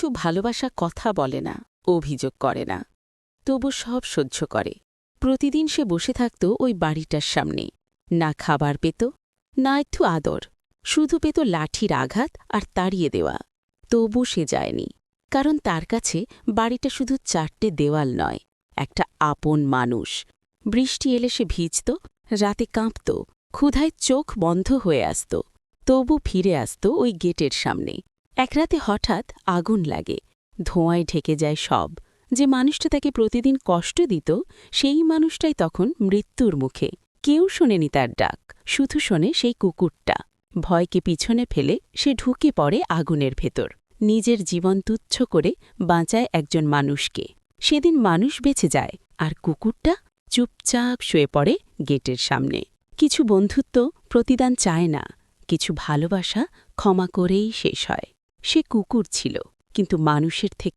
কিছু ভালোবাসা কথা বলে না, অভিযোগ করে না, তবু সব সহ্য করে। প্রতিদিন সে বসে থাকত ওই বাড়িটার সামনে। না খাবার পেত, না একটু আদর, শুধু পেত লাঠির আঘাত আর তাড়িয়ে দেওয়া। তবু সে যায়নি, কারণ তার কাছে বাড়িটা শুধু 4টে দেওয়াল নয়, একটা আপন মানুষ। বৃষ্টি এলে সে ভিজত, রাতে কাঁপত, ক্ষুধায় চোখ বন্ধ হয়ে আসত, তবু ফিরে আসত ওই গেটের সামনে। এক রাতে হঠাৎ আগুন লাগে, ধোঁয়ায় ঢেকে যায় সব। যে মানুষটা তাকে প্রতিদিন কষ্ট দিত, সেই মানুষটাই তখন মৃত্যুর মুখে। কেউ শোনেনি তার ডাক, শুধু শোনে সেই কুকুরটা। ভয়কে পিছনে ফেলে সে ঢুকে পড়ে আগুনের ভেতর, নিজের জীবন তুচ্ছ করে বাঁচায় একজন মানুষকে। সেদিন মানুষ বেঁচে যায়, আর কুকুরটা চুপচাপ শুয়ে পড়ে গেটের সামনে। কিছু বন্ধুত্ব প্রতিদান চায় না, কিছু ভালোবাসা ক্ষমা করেই শেষ হয়। সে কুকুর ছিল, কিন্তু মানুষের থেকে